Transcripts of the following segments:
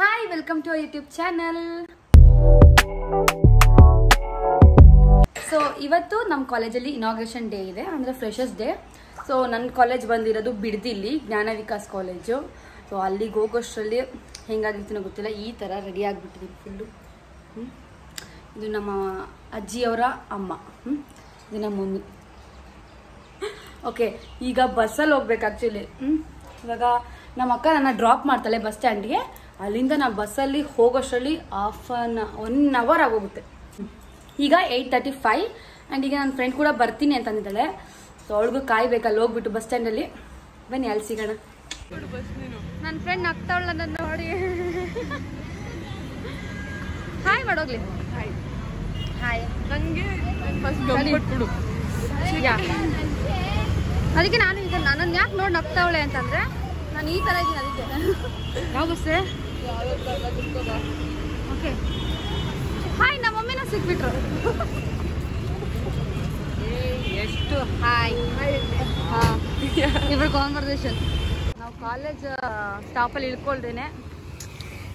Hi, welcome to our YouTube channel. So, ಇವತ್ತು ನಮ್ಮ ಕಾಲೇಜಲ್ಲಿ ಇನಾಗ್ರೇಷನ್ ಡೇ ಇದೆ, ಅಂದರೆ ಫ್ರೆಷರ್ಸ್ ಡೇ. ಸೊ ನನ್ನ ಕಾಲೇಜ್ ಬಂದಿರೋದು ಬಿಡದಿಲ್ಲಿ ಜ್ಞಾನ ವಿಕಾಸ್ ಕಾಲೇಜು. ಸೊ ಅಲ್ಲಿಗೆ ಹೋಗೋಷ್ಟರಲ್ಲಿ ಹೆಂಗಾಗಿರ್ತೀನೋ ಗೊತ್ತಿಲ್ಲ, ಈ ಥರ ರೆಡಿ ಆಗಿಬಿಟ್ಟಿದ್ದೀನಿ ಫುಲ್ಲು. ಇದು ನಮ್ಮ ಅಜ್ಜಿಯವರ ಅಮ್ಮ, ಇದು ನಮ್ಮ ಮಮ್ಮಿ. ಓಕೆ, ಈಗ ಬಸ್ಸಲ್ಲಿ ಹೋಗ್ಬೇಕು ಆ್ಯಕ್ಚುಲಿ. ಇವಾಗ ನಮ್ಮ ಅಕ್ಕ ನನ್ನ ಡ್ರಾಪ್ ಮಾಡ್ತಾಳೆ ಬಸ್ ಸ್ಟ್ಯಾಂಡ್ಗೆ. ಅಲ್ಲಿಂದ ನಾನು ಬಸ್ಸಲ್ಲಿ ಹೋಗೋಷ್ಟರಲ್ಲಿ 1 ಅವರ್ ಆಗೋಗುತ್ತೆ. ಈಗ 8:35 ಆ್ಯಂಡ್ ಈಗ ನನ್ನ ಫ್ರೆಂಡ್ ಕೂಡ ಬರ್ತೀನಿ ಅಂತಂದಿದ್ದಾಳೆ. ಸೊ ಅವಳಿಗೂ ಕಾಯ್ಬೇಕಲ್ಲಿ ಹೋಗ್ಬಿಟ್ಟು ಬಸ್ ಸ್ಟ್ಯಾಂಡಲ್ಲಿ. ಬನ್ನಿ ಅಲ್ಲಿ ಸಿಗೋಣ. ನನ್ನ ಫ್ರೆಂಡ್ ನಗ್ತಾವಳ ನನ್ನ ನೋಡಿ. ಹಾಯ್ ಮಾಡೋಗ್ಲಿ. ಹಾಯ್. ನನಗೆ ಅದಕ್ಕೆ ನಾನು ಈಗ ನನ್ನನ್ನು ಯಾಕೆ ನೋಡಿ ನಗ್ತಾವಳೆ ಅಂತಂದರೆ ನಾನು ಈ ಥರ ಇದ್ದೀನಿ. ಅದಕ್ಕೆ ಯಾವ ಬಸ್ಸೆ? Okay, hi. ನಮ್ಮ ಮಮ್ಮಿನ ಸಿಕ್ಬಿಟ್ರು. ಎಷ್ಟು ಹಾಯ್. ಹಾಂ, ಇವ್ರ ಕಾನ್ವರ್ಸೇಷನ್. ನಾವು ಕಾಲೇಜ್ ಸ್ಟಾಪಲ್ಲಿ ಇಳ್ಕೊಳ್ದೇನೆ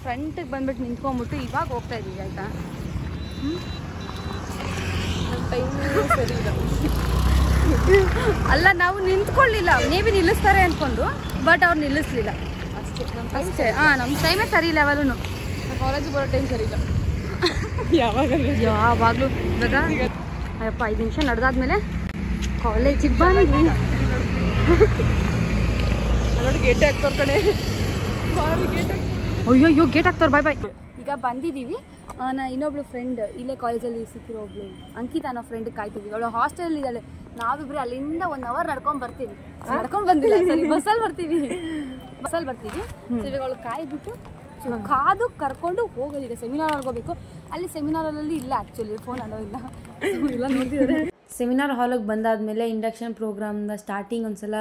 ಫ್ರಂಟಿಗೆ ಬಂದ್ಬಿಟ್ಟು ನಿಂತ್ಕೊಂಡ್ಬಿಟ್ಟು ಇವಾಗ ಹೋಗ್ತಾ ಇದ್ದೀವಿ. ಆಯಿತಾ? ಅಲ್ಲ, ನಾವು ನಿಂತ್ಕೊಳ್ಳಿಲ್ಲ, ಮೇ ಬಿ ನಿಲ್ಲಿಸ್ತಾರೆ ಅಂದ್ಕೊಂಡು, ಬಟ್ ಅವ್ರು ನಿಲ್ಲಿಸ್ಲಿಲ್ಲ ಅಷ್ಟೇ. ಹಾಂ, ನಮ್ಮ ಟೈಮೇ ಸರಿ ಇಲ್ಲ. ಯಾವಾಗಲೂ ಕಾಲೇಜಿಗೆ ಬರೋ ಟೈಮ್ ಸರಿ ಇಲ್ಲ ಯಾವಾಗಲೂ. ಇವಾಗ ಅಯ್ಯಪ್ಪ 5 ನಿಮಿಷ ನಡೆದಾದ್ಮೇಲೆ ಕಾಲೇಜಿಗೆ ಬಂದ್ವಿ. ಗೇಟ್ ಹಾಕ್ತವ್ರ ಕಡೆ. ಅಯ್ಯೋ ಗೇಟ್ ಹಾಕ್ತವ್ರು. ಬಾಯ್. ಈಗ ಬಂದಿದ್ದೀವಿ. ಇನ್ನೊಬ್ಳು ಫ್ರೆಂಡ್ ಇಲ್ಲೇ ಕಾಲೇಜಲ್ಲಿ ಸಿಕ್ಕಿರೋ ಒಬ್ಳು ಅಂಕಿತಾ ಅನ್ನೋ ಫ್ರೆಂಡ್ ಕಾಯ್ತಿದ್ವಿ. ಅವಳು ಹಾಸ್ಟೆಲ್ ಇದ್ದಾಳೆ. ನಾವಿಬ್ರು ಅಲ್ಲಿಂದ 1 ಅವರ್ ನಡ್ಕೊಂಡು ಬರ್ತೀವಿ. ನಡ್ಕೊಂಡು ಬಂದಿಲ್ಲ, ಸರಿ, ಬಸ್ಸಲ್ಲಿ ಬರ್ತೀವಿ. ಸೊ ಇವಾಗ ಅವಳು ಕಾಯ್ಬಿಟ್ಟು ಕಾದು ಕರ್ಕೊಂಡು ಹೋಗೋದಿದೆ. ಸೆಮಿನಾರ್ ಹೋಗ್ಬೇಕು. ಅಲ್ಲಿ ಸೆಮಿನಾರಲ್ಲಿ ಇಲ್ಲ ಆ್ಯಕ್ಚುಲಿ, ಫೋನ್ ಅಲೋ ಇಲ್ಲ. ನೋಡ್ತಿದ್ದಾರೆ. ಸೆಮಿನಾರ್ ಹಾಲಿಗೆ ಬಂದಾದಮೇಲೆ ಇಂಡಕ್ಷನ್ ಪ್ರೋಗ್ರಾಮ್ನ ಸ್ಟಾರ್ಟಿಂಗ್ ಒಂದ್ಸಲ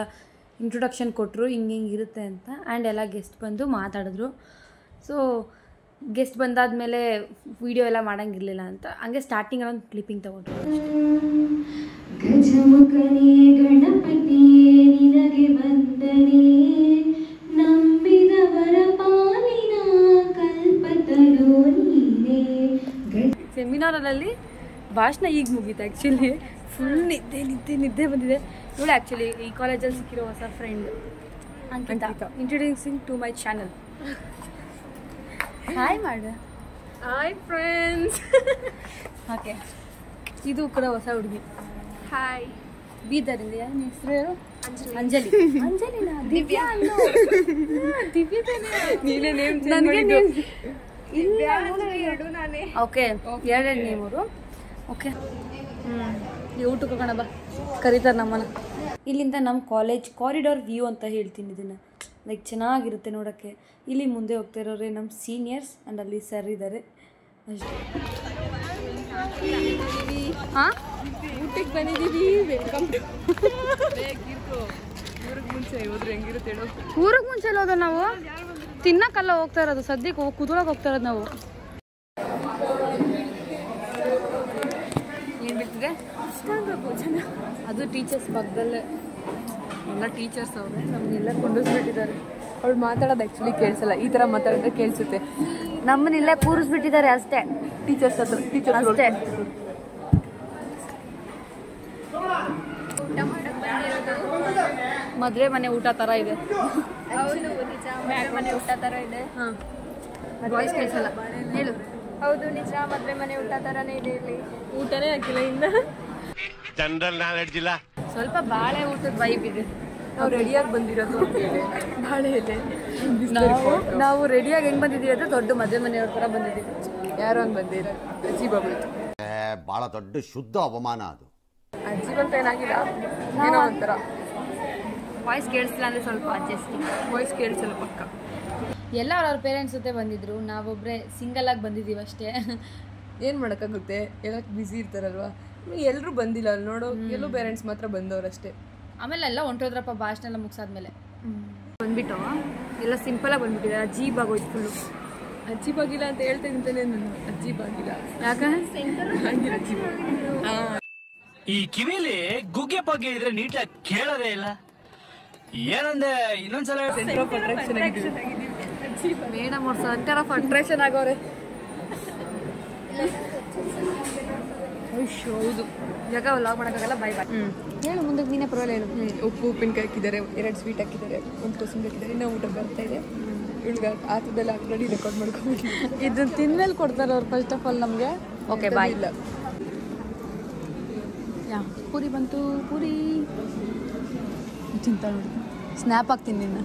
ಇಂಟ್ರೊಡಕ್ಷನ್ ಕೊಟ್ಟರು, ಹಿಂಗೆ ಇರುತ್ತೆ ಅಂತ. ಆ್ಯಂಡ್ ಎಲ್ಲ ಗೆಸ್ಟ್ ಬಂದು ಮಾತಾಡಿದ್ರು. ಸೊ ಗೆಸ್ಟ್ ಬಂದಾದಮೇಲೆ ವಿಡಿಯೋ ಎಲ್ಲ ಮಾಡೋಂಗಿರಲಿಲ್ಲ ಅಂತ ಹಂಗೆ ಸ್ಟಾರ್ಟಿಂಗ್ ಒಂದು ಕ್ಲಿಪ್ಪಿಂಗ್ ತಗೊಂಡ್ರು. ಗಜಮುಖನೇ ಗಣಪತಿಯೇ ನಿನಗೆ ವಂದನೆ, ನಂಬಿದವರ ಪಾಲಿನ ಕಲ್ಪತರು ನೀನೇ. ಸೆಮಿನಾರಲ್ಲಿ ಭಾಷಣ ಈಗ ಮುಗೀತು ಆ್ಯಕ್ಚುಲಿ. ಫುಲ್ ನಿದ್ದೆ ಬಂದಿದೆ. ಇವಳು ಆ್ಯಕ್ಚುಲಿ ಈ ಕಾಲೇಜಲ್ಲಿ ಸಿಕ್ಕಿರೋ ಹೊಸ friend Ankita. Introducing to my channel. Hi ಮಾಡು. Hi friends. ಓಕೆ, ಇದು ಕೂಡ ಹೊಸ ಹುಡುಗಿ. ಹಾಯ್. ಬೀದರಿಂದ. ಏನು ಹೆಸರು? ಅಂಜಲಿ. ಅಂಜಲಿನಾ? ದಿವ್ಯಾ ಅನ್ನೋ. ನೀನೇ ನೇಮ್ ಎರಡು ನಾನೇ. ಓಕೆ, 2 ನೇಮರು. ಓಕೆ, ಈ ಊಟಕ್ಕೆ ಹೋಗೋಣ ಬಾ, ಕರೀತಾರೆ ನಮ್ಮನ್ನ. ಇಲ್ಲಿಂದ ನಮ್ಮ ಕಾಲೇಜ್ ಕಾರಿಡಾರ್ ವ್ಯೂ ಅಂತ ಹೇಳ್ತೀನಿ ಇದನ್ನು. ಲೈಕ್ ಚೆನ್ನಾಗಿರುತ್ತೆ ನೋಡೋಕ್ಕೆ. ಇಲ್ಲಿ ಮುಂದೆ ಹೋಗ್ತಾ ಇರೋರೆ ನಮ್ಮ ಸೀನಿಯರ್ಸ್ ಆ್ಯಂಡ್ ಅಲ್ಲಿ ಸರ್ ಇದ್ದಾರೆ ಅಷ್ಟೇ. ಹಾಂ, ಊಟಕ್ಕೆ ಬಂದಿದ್ದೀವಿ. Welcome to. ಊರಿಗೆ ಮುಂಚೆ ಹೋದ್ರೆ ಹೆಂಗಿರುತ್ತೆ ಹೇಳೋ? ಊರಿಗೆ ಮುಂಚೆ ಹೋದ ನಾವು ತಿನ್ನಕ್ಕೆಲ್ಲ ಹೋಗ್ತಾ ಇರೋದು. ಸದ್ಯಕ್ಕೆ ಕೂತ್ಕೊಳಕ್ಕೆ ಹೋಗ್ತಾ ಇರೋದು ನಾವು. ಏನು ಬಿಡ್ತಿದೆ? ಭೋಜನ. ಅದು ಟೀಚರ್ಸ್ ಪಕ್ಕದಲ್ಲೇ ಎಲ್ಲ ಟೀಚರ್ಸ್ ಅವ್ರೆ. ನಮ್ಮನ್ನೆಲ್ಲ ಕೊಂಡಿಸ್ಬಿಟ್ಟಿದ್ದಾರೆ. ಅವಳು ಮಾತಾಡೋದು ಆ್ಯಕ್ಚುಲಿ ಕೇಳಿಸಲ್ಲ. ಈ ಥರ ಮಾತಾಡಿದ್ರೆ ಕೇಳಿಸುತ್ತೆ. ನಮ್ಮನ್ನೆಲ್ಲ ಕೂರಿಸ್ಬಿಟ್ಟಿದ್ದಾರೆ ಅಷ್ಟೇ. ಟೀಚರ್ಸ್ ಹತ್ರ ಅಷ್ಟೇ. ಮದುವೆ ಮನೆ ಊಟ ಥರ ಇದೆ. ಹೌದು, ನಿಜ. ಮದುವೆ ಮನೆ ಊಟ ಥರ ಇದೆ. ಹಾಂ, ವಾಯ್ಸ್ ಕೇಳಿಸಲ್ಲ. ಹೇಳು. ಹೌದು, ನಿಜ. ಮದುವೆ ಮನೆ ಊಟ ಥರನೇ ಇದೆ. ಇಲ್ಲಿ ಊಟನೇ ಹಾಕಿಲ್ಲ ಇನ್ನು. ಜನರಲ್ ನಾಲೆಡ್ಜ್ ಇಲ್ಲ. ಸ್ವಲ್ಪ ಬಾಳೆ ಊಟದ ವೈಬ್ ಇದೆ. ನಾವು ರೆಡಿಯಾಗಿ ಬಂದಿರೋದು ಬಾಳೆ ಇದೆ. ನಾವು ರೆಡಿಯಾಗಿ ಹೆಂಗೆ ಬಂದಿದ್ದೀವಿ ಅಂದರೆ ದೊಡ್ಡ ಮದುವೆ ಮನೆಯವ್ರ ಥರ ಬಂದಿದ್ದೀವಿ. ಯಾರೋ ಹಂಗೆ ಬಂದಿರ. ಅಜ್ಜಿ ಬಾಬು ಭಾಳ ದೊಡ್ಡ ಶುದ್ಧ ಅವಮಾನ ಅದು. ಅಜ್ಜಿ ಬಂತ ಏನಾಗಿಲ್ಲ, ಏನೋ ಒಂಥರ. ವಾಯ್ಸ್ ಕೇಳಿಸ್ತಿಲ್ಲ ಅಂದರೆ ಸ್ವಲ್ಪ ಅಡ್ಜಸ್ಟಿಂಗ್. ವಾಯ್ಸ್ ಕೇಳಿಸಲ್ಲ ಪಕ್ಕ. ಎಲ್ಲ ಅವ್ರವ್ರ ಪೇರೆಂಟ್ಸ್ ಜೊತೆ ಬಂದಿದ್ರು. ನಾವೊಬ್ಬರೇ ಸಿಂಗಲಾಗಿ ಬಂದಿದ್ದೀವಿ ಅಷ್ಟೇ. ಏನು ಮಾಡೋಕ್ಕಾಗುತ್ತೆ, ಎಲ್ಲ ಬ್ಯುಸಿ ಇರ್ತಾರಲ್ವ. ಎಲ್ಲರೂ ಬಂದಿಲ್ಲ ಅಲ್ಲಿ ನೋಡೋ. ಎಲ್ಲೂ ಪೇರೆಂಟ್ಸ್ ಮಾತ್ರ ಬಂದವರಷ್ಟೇ. ಆಮೇಲೆ ಎಲ್ಲ ಹೊಂಟೋದ್ರಪ್ಪ ಭಾಷಣ ಎಲ್ಲ ಮುಗಿಸಾದ್ಮೇಲೆ ಬಂದ್ಬಿಟ್ಟು ಎಲ್ಲ ಸಿಂಪಲಾಗಿ ಬಂದ್ಬಿಟ್ಟಿದ್ದಾರೆ. ಅಜೀಬ್ ಆಗೋಯ್ತು ಫುಲ್ಲು. ಅಜ್ಜಿ ಬಾಗಿಲ್ಲ ಅಂತ ಹೇಳ್ತಾ ಇದ್ದಾನೆ ನಾನು. ಅಜ್ಜಿ ಬಾಗಿಲ್ಲ ಯಾಕಂದ್ರೆ ಈ ಕಿವಿಲಿ ಗುಗ್ಗೆ ಬಗ್ಗೆ ಇದ್ರೆ ನೀಟಾಗಿ ಕೇಳೋದೇ ಇಲ್ಲ. ಏನಂದ್ರೆ ಇನ್ನೊಂದ್ಸಲ ಸೆಂಟರ್ ಆಫ್ ಅಟ್ರಾಕ್ಷನ್ ಆಗಿದ್ದೀವಿ. ಮೇಡಮ್ ಅವ್ರು ಸಂತರ ಫಂಟ್ರೇಷನ್ ಆಗೋರೆ. ಹೌದು ಇವಾಗ ವ್ಲಾಗ್ ಮಾಡೋಕ್ಕಾಗಲ್ಲ. ಬಾಯ್ ಬಾಯ್. ಹೇಳು ಮುಂದಕ್ಕೆ ನೀನೇ ಪರವಾಗಿಲ್ಲ ಹೇಳು. ಉಪ್ಪು ಉಪ್ಪಿನಕಾಯಿ ಹಾಕಿದ್ದಾರೆ, 2 ಸ್ವೀಟ್ ಹಾಕಿದ್ದಾರೆ, 1 ಕೋಸಂಬರಿ ಹಾಕಿದ್ದಾರೆ. ಇನ್ನೂ ಊಟ ಬರ್ತಾ ಇದೆ. ಇವ್ಳಿಗೆ ಆತದೆಲ್ಲ ಆಲ್ರೆಡಿ ರೆಕಾರ್ಡ್ ಮಾಡ್ಕೊಂಡು ಇದನ್ನ ತಿಂದ್ಮೇಲೆ ಕೊಡ್ತಾರೆ ಅವ್ರು ಫಸ್ಟ್ ಆಫ್ ಆಲ್ ನಮಗೆ. Okay bye. ಇಲ್ಲ ಪೂರಿ ಬಂತು. ಪೂರಿ ತಿಂತ ನೋಡಿ. ಸ್ನ್ಯಾಪ್ ಹಾಕ್ತೀನಿ ನಿನ್ನ.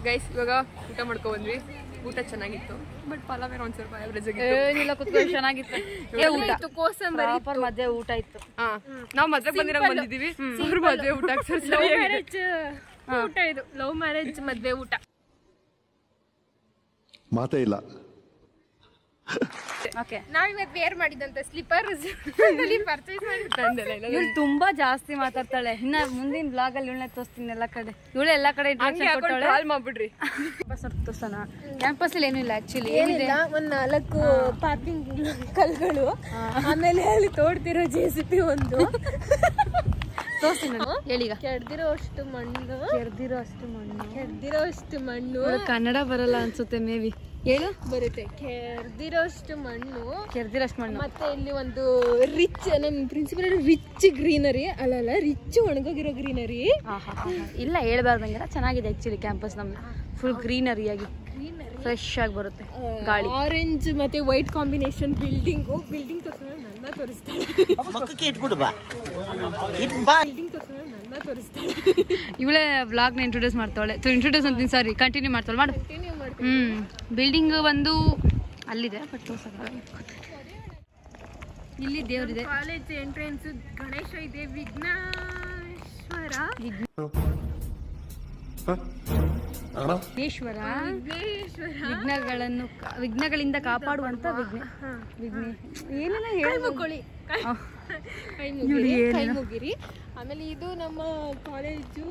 ಗೈಸ್ ಇವಾಗ ಊಟ ಮಾಡ್ಕೊ ಬಂದ್ವಿ. ಊಟ ಚೆನ್ನಾಗಿತ್ತು, ಬಟ್ ಪಲಾವ್ ಏನೋ ಒಂದು ಸ್ವಲ್ಪ ಆವ್ರೇಜ್ ಆಗಿತ್ತು. ಏನಿಲ್ಲ ಕುತ್ಕೊಂಡು ಚೆನ್ನಾಗಿತ್ತು. ಊಟ ಕೋಸಂಬರಿ ಪ್ರಾಪರ್ ಮದುವೆ ಊಟ ಇತ್ತು. ನಾವು ಮದ್ವೆ ಬಂದಿದ್ದೀವಿ. ಅವ್ರ ಮದ್ವೆ ಊಟ ಊಟ ಇದು ಲವ್ ಮ್ಯಾರೇಜ್ ಮದ್ವೆ ಊಟ. ಮಾತೇ ಇಲ್ಲ. ಓಕೆ ನಾವಿವತ್ತು ವೇರ್ ಮಾಡಿದಂತ ಸ್ಲಿಪ್ಪರ್ ಪರ್ಚೇಸ್ ಮಾಡಿ. ಇವಳು ತುಂಬಾ ಜಾಸ್ತಿ ಮಾತಾಡ್ತಾಳೆ. ಇನ್ನ ಮುಂದಿನ ಬ್ಲಾಗ್ ಅಲ್ಲಿ ಇವಳನ್ನ ತೋರಿಸ್ತೀನಿ ಎಲ್ಲ ಕಡೆ. ಇವಳು ಎಲ್ಲಾ ಕಡೆ ಕಾಲ್ ಮಾಡ್ಬಿಡ್ರಿ. ತೋರ್ಸೋಣ. ಕ್ಯಾಂಪಸ್ ಅಲ್ಲಿ ಏನೂ ಇಲ್ಲ ಆಕ್ಚುಲಿ. ಏನಿದೆ ಒಂದ್ 4 ಪಾರ್ಕಿಂಗ್ ಕಲ್ಗಳು, ಆಮೇಲೆ ಅಲ್ಲಿ ತೋಡ್ತಿರೋ JCB ಒಂದು ತೋರಿಸ್ತೀನಿ ಹೇಳೀಗ. ಕೆಡ್ದಿರೋ ಅಷ್ಟು ಮಣ್ಣು, ಕೆಡ್ದಿರೋ ಅಷ್ಟು ಮಣ್ಣು. ಕನ್ನಡ ಬರಲ್ಲ ಅನ್ಸುತ್ತೆ ಮೇ ಬಿ. ಹೇಳು. ಬರುತ್ತೆ. ಕೆಡ್ದಿರೋಷ್ಟು ಮಣ್ಣು, ಕೆರ್ದಿರಷ್ಟು ಮಣ್ಣು. ಮತ್ತೆ ಇಲ್ಲಿ ಒಂದು ರಿಚ್, ನಮ್ ಪ್ರಿನ್ಸಿಪಲ್ ರಿಚ್ ಗ್ರೀನರಿ ಅಲ್ಲ ರಿಚ್ ಒಣಗೋಗಿರೋ ಗ್ರೀನರಿ. ಇಲ್ಲ ಹೇಳ್ಬಾರ್ದಂಗೆಲ್ಲ ಚೆನ್ನಾಗಿದೆ ಆಕ್ಚುಲಿ ಕ್ಯಾಂಪಸ್ ನಮ್ದು. ಫುಲ್ ಗ್ರೀನರಿ ಆಗಿ ಫ್ರೆಶ್ ಆಗಿ ಬರುತ್ತೆ ಗಾಳಿ. ಆರೆಂಜ್ ಮತ್ತೆ ವೈಟ್ ಕಾಂಬಿನೇಷನ್ ಬಿಲ್ಡಿಂಗ್ ತೋರಿಸೋಣ ನನ್ನ ತೋರಿಸ್ತಾಳೆ. ಇವಳೇ ವ್ಲಾಗ್ನ ಇಂಟ್ರೊಡ್ಯೂಸ್ ಮಾಡ್ತಾಳೆ. ಇಂಟ್ರೊಡ್ಯೂಸ್ ಅಂತೀನಿ, ಸಾರಿ ಕಂಟಿನ್ಯೂ ಮಾಡ್ತಾಳೆ. ಮಾಡು. ಬಿಲ್ಡಿಂಗ್ ಒಂದು ಅಲ್ಲಿದೆ, ಬಟ್ ತೋರ್ಸಕ್ಕಾಗಲ್ಲ. ಇಲ್ಲಿ ದೇವರಿದೆ. ಕಾಲೇಜ್ ಎಂಟ್ರೆನ್ಸ್ ಗಣೇಶ ಇದೆ. ವಿಘ್ನೇಶ್ವರ ವಿಘ್ನಗಳಿಂದ ಕಾಪಾಡುವಂತ ಏನೆಲ್ಲ ಕೈ ಮುಗಿರಿ. ಆಮೇಲೆ ಇದು ನಮ್ಮ college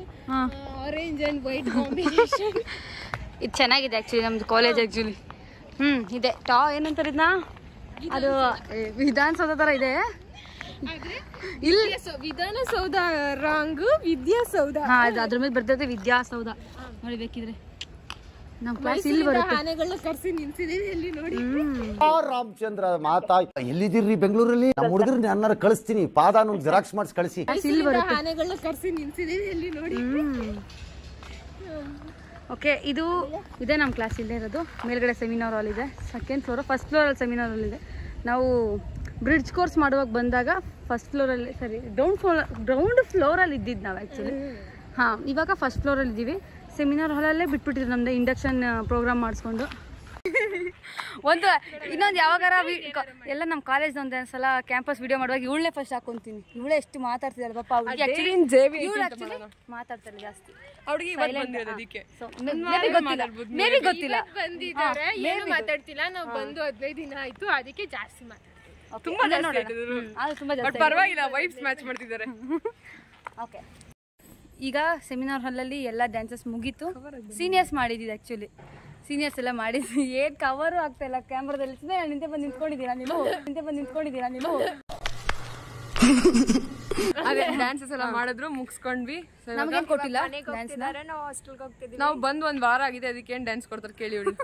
orange and white combination. ಇದು ಚೆನ್ನಾಗಿದೆ ಆಕ್ಚುಲಿ ನಮ್ದು ಕಾಲೇಜ್ ಆಕ್ಚುಲಿ. ಇದೆ ಏನಂತಾರೆ ಇದನ್ನ, ಅದು ವಿಧಾನಸೌಧ ತರ ಇದೆ. ವಿಧಾನಸೌಧ ರಾಂಗ್ ವಿದ್ಯಾಸೌಧ. ಅದ್ರ ಮೇಲೆ ಬರ್ತೈತೆ ವಿದ್ಯಾಸೌಧ. ನೋಡಿ ಬೇಕಿದ್ರೆ ನಮ್ಮ ಕ್ಲಾಸ್ ಇಲ್ಲಿ ಬರುತ್ತೆ. ಆನೆಗಳನ್ನ ಕರ್ಸಿ ನಿಲ್ಸಿದೀವಿ ಅಲ್ಲಿ ನೋಡಿ. ರಾಮಚಂದ್ರ ಮಾತಾ ಎಲ್ಲಿದ್ದೀರಿ ಬೆಂಗಳೂರಲ್ಲಿ? ನಮ್ಮ ಹುಡುಗರು ನನ್ನ ಕಳಿಸ್ತೀನಿ. ಪಾದ ಜೆರಾಕ್ಸ್ ಮಾಡಿಸಿ ಕಳಿಸಿ. ಆನೆಗಳನ್ನ ಕರ್ಸಿ ನಿಲ್ಸಿದೀವಿ ಅಲ್ಲಿ ನೋಡಿ. ಓಕೆ ಇದು ಇದೆ ನಮ್ಮ ಕ್ಲಾಸ್ ಇಲ್ಲೇ ಇರೋದು. ಮೇಲ್ಗಡೆ ಸೆಮಿನಾರ್ ಹಾಲ್ ಇದೆ. 2nd ಫ್ಲೋರ್, 1st ಫ್ಲೋರಲ್ಲಿ ಸೆಮಿನಾರ್ ಹಾಲ್ ಇದೆ. ನಾವು ಬ್ರಿಡ್ಜ್ ಕೋರ್ಸ್ ಮಾಡುವಾಗ ಬಂದಾಗ 1st ಫ್ಲೋರಲ್ಲಿ, ಸರಿ ಗ್ರೌಂಡ್ ಫ್ಲೋರಲ್ಲಿ ಇದ್ದಿದ್ದು ನಾವು ಆ್ಯಕ್ಚುಲಿ. ಇವಾಗ 1st ಫ್ಲೋರಲ್ಲಿ ಇದ್ದೀವಿ. ಸೆಮಿನಾರ್ ಹಾಲಲ್ಲೇ ಬಿಟ್ಬಿಟ್ಟಿದ್ರು ನಮ್ಮದು ಇಂಡಕ್ಷನ್ ಪ್ರೋಗ್ರಾಮ್ ಮಾಡಿಸ್ಕೊಂಡು. ಇನ್ನೊಂದು ಯಾವಾಗಾರ ಎಲ್ಲ ನಮ್ಮ ಕಾಲೇಜ್ ಒಂದ್ಸಲ ಕ್ಯಾಂಪಸ್ ವಿಡಿಯೋ ಮಾಡುವಾಗ ಇವಳೇ ಫಸ್ಟ್ ಹಾಕೊಂತೀನಿ. ಇವಳೇ ಎಷ್ಟು ಮಾತಾಡ್ತಿದ್ದಾಳೆ ಪಾಪ. ಮಾತಾಡ್ತಾರೆ ಜಾಸ್ತಿ. ಮೇ ಬಿ ಗೊತ್ತಿಲ್ಲ, ಬಂದಿದ್ದಾರೆ ಏನು ಮಾತಾಡ್ತಿಲ್ಲ. ನಾವು ಬಂದು 15 ದಿನ ಆಯ್ತು, ಅದಕ್ಕೆ ಜಾಸ್ತಿ ಪರವಾಗಿಲ್ಲ, ವೈಬ್ಸ್ ಮ್ಯಾಚ್ ಮಾಡ್ತಿದ್ದಾರೆ. ಓಕೆ ಈಗ ಸೆಮಿನಾರ್ ಹಾಲಲ್ಲಿ ಎಲ್ಲ ಡ್ಯಾನ್ಸಸ್ ಮುಗೀತು. Seniors ಮಾಡಿದ್ದಿದ್ದು actually. ಸೀನಿಯರ್ಸ್ ಎಲ್ಲ ಮಾಡಿದ್ವಿ. ಏನು ಕವರು ಆಗ್ತಾ ಇಲ್ಲ ಕ್ಯಾಮ್ರಾದಲ್ಲಿ. ನಿಂತೆ ಬಂದು ನಿಂತ್ಕೊಂಡಿದ್ದೀರಾ ನೀವು? ಅದೇ ಡ್ಯಾನ್ಸಸ್ ಎಲ್ಲ ಮಾಡಿದ್ರು, ಮುಗಿಸ್ಕೊಂಡ್ವಿ. ನಮ್ಗೇನು ಕೊಟ್ಟಿಲ್ಲ. ನಾವು ಬಂದು 1 ವಾರ ಆಗಿದೆ, ಅದಕ್ಕೆ ಏನು ಡ್ಯಾನ್ಸ್ ಕೊಡ್ತಾರೆ ಕೇಳಿ ಹೇಳಿ.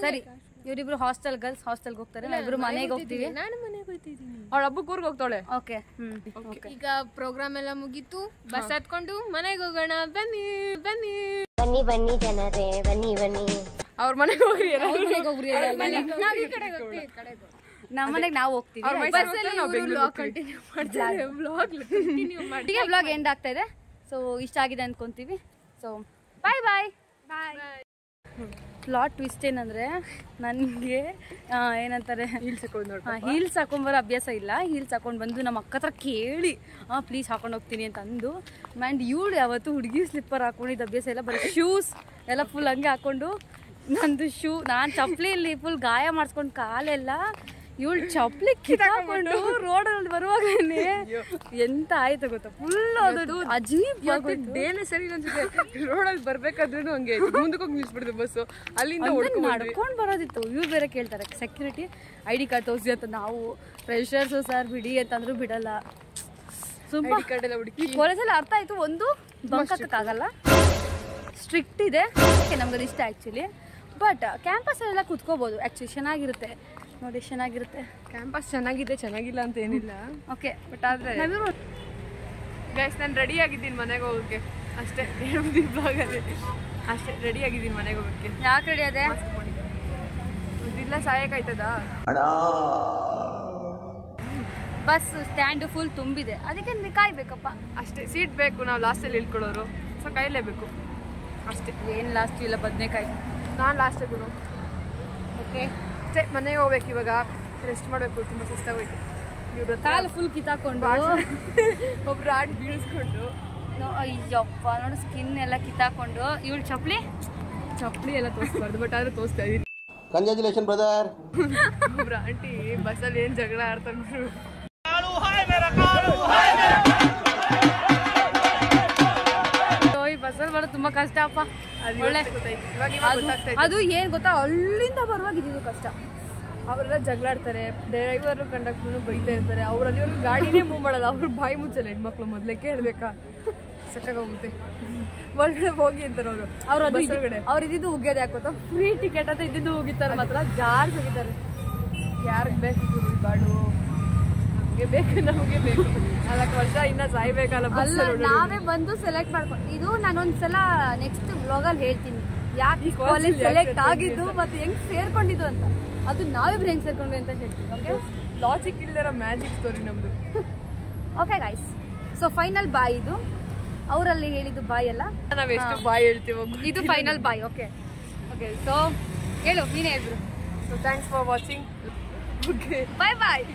ಸರಿ, ಇವರಿಬ್ರು ಹಾಸ್ಟೆಲ್ ಗರ್ಲ್ಸ್ ಹಾಸ್ಟೆಲ್ಗೆ ಹೋಗ್ತಾರೆ, ನಾವಿಬ್ರು ಮನೆಗೆ ಹೋಗ್ತೀವಿ. ನಾನು ಮನೆಗೆ ಹೋಗ್ತಿದ್ದೀನಿ. ಅವಳ ಹಬ್ಬಕ್ಕೆ ಊರಿಗೆ ಹೋಗ್ತಾಳೆ. ಓಕೆ ಈಗ ಪ್ರೋಗ್ರಾಮ್ ಎಲ್ಲ ಮುಗೀತು. ಬಸ್ ಹತ್ಕೊಂಡು ಮನೆಗೆ ಹೋಗೋಣ. ಬನ್ನಿ ಜನರೇ ಬನ್ನಿ. ಅವ್ರ ಮನೆಗೆ ಹೋಗ್ರಿ. ನಾವು ಈ ಕಡೆಗೆ ಹೋಗ್ತೀವಿ. ನಮ್ಮ ಮನೆಗೆ ನಾವು ಹೋಗ್ತೀವಿ. ಬ್ಲಾಗ್ ಎಂಡ್ ಆಗ್ತಾ ಇದೆ. ಸೊ ಇಷ್ಟ ಆಗಿದೆ ಅನ್ಕೊಂತೀವಿ. ಸೊ ಬಾಯ್ ಬಾಯ್. ಪ್ಲಾಟ್ ಟ್ವಿಸ್ಟ್ ಏನಂದ್ರೆ, ನನಗೆ ಏನಂತಾರೆ ಹೀಲ್ಸ್ ಹಾಕೊಂಡ್ಬರೋ ಅಭ್ಯಾಸ ಇಲ್ಲ. ಹೀಲ್ಸ್ ಹಾಕೊಂಡು ಬಂದು ನಮ್ಮ ಅಕ್ಕ ಹತ್ರ ಕೇಳಿ ಪ್ಲೀಸ್ ಹಾಕೊಂಡು ಹೋಗ್ತೀನಿ ಅಂತ ಅಂದು. ಆ್ಯಂಡ್ ಇವಳು ಯಾವತ್ತು ಹುಡುಗಿ ಸ್ಲಿಪ್ಪರ್ ಹಾಕೊಂಡಿದ್ದು ಅಭ್ಯಾಸ ಇಲ್ಲ. ಬರೀ ಶೂಸ್ ಎಲ್ಲ ಫುಲ್ ಹಂಗೆ ಹಾಕೊಂಡು, ನಂದು ನಾನು ಚಪ್ಪಲಿಯಲ್ಲಿ ಫುಲ್ ಗಾಯ ಮಾಡಿಸ್ಕೊಂಡು ಕಾಲೆಲ್ಲ, ಇವಳು ಚಪ್ಪಲಿ ಕಿತ್ತಾಕೊಂಡು ರೋಡಲ್ಲಿ ಬರುವಾಗಲೇ ಎಂತ ಆಯ್ತು ಗೊತ್ತಾ, ಫುಲ್ ಅದು ಅಜೀಬ್. ಡೇನೇ ಸರಿ ಅನ್ಸುತ್ತೆ. ರೋಡಲ್ಲಿ ಬರ್ಬೇಕಾದ್ರೂ ಹಂಗೆ ಮುಂದಕ್ಕೆ ಹೋಗಿ ನಿಲ್ಸ್ಬಿಡ್ತು ಬಸ್ಸು. ಅಲ್ಲಿಂದ ನಡ್ಕೊಂಡು ಬರೋದಿತ್ತು. ಇವ್ರು ಬೇರೆ ಕೇಳ್ತಾರೆ ಸೆಕ್ಯೂರಿಟಿ ID ಕಾರ್ಡ್ ತೋರಿಸಿ ಅಂತ. ನಾವು ಫ್ರೆಶರ್ಸು ಸರ್ ಬಿಡಿ ಅಂತಂದ್ರೂ ಬಿಡಲ್ಲ. ತುಂಬ ಕಾಲೇಜಲ್ಲಿ ಅರ್ಥ ಆಯ್ತು. ಒಂದು ಬಂಕ್ ಹತ್ತಕ್ಕಾಗಲ್ಲ, ಸ್ಟ್ರಿಕ್ಟ್ ಇದೆ, ಓಕೆ ನಮ್ಗದು ಇಷ್ಟ ಆ್ಯಕ್ಚುಲಿ. ಬಟ್ ಕ್ಯಾಂಪಸಲ್ಲೆಲ್ಲ ಕುತ್ಕೋಬೋದು ಆ್ಯಕ್ಚುಲಿ, ಚೆನ್ನಾಗಿರುತ್ತೆ ನೋಡಿ, ಚೆನ್ನಾಗಿರುತ್ತೆ. ಕ್ಯಾಂಪಸ್ ಚೆನ್ನಾಗಿದೆ, ಚೆನ್ನಾಗಿಲ್ಲ ಅಂತ ಏನಿಲ್ಲ. ಓಕೆ ಬಟ್ ಆದರೆ ಗೈಸ್ ನಾನು ರೆಡಿ ಆಗಿದ್ದೀನಿ ಮನೆಗೆ ಹೋಗೋಕ್ಕೆ ಅಷ್ಟೇ. ಬ್ಲಾಗಲ್ಲಿ ಅಷ್ಟೇ ರೆಡಿ ಆಗಿದ್ದೀನಿ ಮನೆಗೆ ಹೋಗೋಕ್ಕೆ. ಯಾಕೆ ರೆಡಿ ಅದೇ? ಇಲ್ಲ ಸಾಯಕ್ಕಾಯ್ತದ. ಬಸ್ ಸ್ಟ್ಯಾಂಡು ಫುಲ್ ತುಂಬಿದೆ, ಅದಕ್ಕೆ ಕಾಯ್ಬೇಕಪ್ಪ ಅಷ್ಟೇ. ಸೀಟ್ ಬೇಕು, ನಾವು ಲಾಸ್ಟಲ್ಲಿ ಇಳ್ಕೊಳ್ಳೋರು, ಸೊ ಕಾಯಲೇಬೇಕು ಅಷ್ಟೇ. ಏನು ಲಾಸ್ಟ್ ಇಲ್ಲ, ಬದನೆಕಾಯಿ. ನಾನು ಲಾಸ್ಟಿಗೂ ಓಕೆ ಅಷ್ಟೇ. ಮನೆಗೆ ಹೋಗ್ಬೇಕು ಇವಾಗ, ರೆಸ್ಟ್ ಮಾಡಬೇಕು, ತುಂಬ ಸುಸ್ತಾಗೋಯ್ತು. ಇವ್ರ ಕಾಲು ಫುಲ್ ಕಿತ್ತಾಕೊಂಡು ಒಬ್ರು ಆಡಿ ಬೀಳಿಸ್ಕೊಂಡು, ಅಯ್ಯಪ್ಪ ನೋಡು ಸ್ಕಿನ್ ಎಲ್ಲ ಕಿತ್ತಾಕೊಂಡು. ಇವಳು ಚಪ್ಪಲಿ ಎಲ್ಲ ತೋರಿಸ್ಬಾರ್ದು, ಬಟ್ ಆದ್ರೆ ತೋರಿಸ್ತಾ ಇದೀನಿ. Congratulation brother. ಒಬ್ರು ಆಂಟಿ ಬಸ್ಸಲ್ಲಿ ಏನು ಜಗಳ ಆಡ್ತಾರೆ. ಈ ಬಸ್ಸಲ್ಲಿ ಬರೋದು ತುಂಬಾ ಕಷ್ಟ ಅಪ್ಪ. ಒಳ್ಳೆ ಗೊತ್ತಾಗ್ತಾ ಅದು ಏನ್ ಗೊತ್ತಾ, ಅಲ್ಲಿಂದ ಬರುವಾಗ ಇದು ಕಷ್ಟ. ಅವರೆಲ್ಲ ಜಗಳ ಆಡ್ತಾರೆ, ಡ್ರೈವರು ಕಂಡಕ್ಟರ್ನು ಬೈತಾ ಇರ್ತಾರೆ. ಅವರಲ್ಲಿ ಅವ್ರು ಗಾಡಿನೇ ಮೂವ್ ಮಾಡಲ್ಲ, ಅವ್ರು ಬಾಯಿ ಮುಚ್ಚಲ್ಲ. ಹೆಣ್ಮಕ್ಳು ಮೊದಲೇ ಕೇಳಬೇಕಾ, ಸಕ್ಕಾಗೋಗುತ್ತೆ. ಒಳಗಡೆ ಹೋಗಿ ಅಂತಾರೆ ಅವರು. ಅವ್ರು ಇದ್ದಿದ್ದು ಉಗ್ಯೋದು ಯಾಕೋತ ಫ್ರೀ ಟಿಕೆಟ್ ಅಂತ ಇದ್ದಿದ್ದು ಹೋಗಿತಾರೆ, ಮಾತ್ರ ಜಾರ್ ಹೋಗಿದ್ದಾರೆ. ಯಾರಿಗೆ ಬೇಕು ಬಾಡು, ನಮಗೆ ಬೇಕು, ನಮಗೆ ಬೇಕು. 4 ವರ್ಷ ಇನ್ನ ಸಾಯ್ಬೇಕಲ್ಲ. ಅಲ್ಲ, ನಾವೇ ಬಂದು ಸೆಲೆಕ್ಟ್ ಮಾಡ್ಕೊಂಡು. ಇದು ನಾನೊಂದ್ಸಲ ನೆಕ್ಸ್ಟ್ ಬ್ಲಾಗಲ್ಲಿ ಹೇಳ್ತೀನಿ ಯಾಕೆ ಕಾಲೇಜ್ ಸೆಲೆಕ್ಟ್ ಆಗಿದ್ದು ಮತ್ತೆ ಹೆಂಗ್ ಸೇರ್ಕೊಂಡಿದ್ದು ಅಂತ. ಅದು ನಾವಿಬ್ರು ಹೆಂಗ್ ಸೇರ್ಕೊಂಡ್ವಿ ಅಂತ ಹೇಳ್ತೀವಿ. ಓಕೆ, ಲಾಜಿಕ್ ಇಲ್ಲದ ಮ್ಯಾಜಿಕ್ ಸ್ಟೋರಿ ನಮ್ದು. ಓಕೆ ಗೈಸ್, ಸೊ ಫೈನಲ್ ಬಾಯ್ ಇದು. ಅವರಲ್ಲಿ ಹೇಳಿದ್ದು ಬಾಯ್ ಅಲ್ಲ, ನಾವ್ ಎಷ್ಟು ಬಾಯ್ ಹೇಳ್ತೀವಿ, ಇದು final bye. Okay okay, so ಹೇಳು, ನೀನೇ ಹೇಳ್ಬಿಡು. So thanks for watching. Okay, bye bye.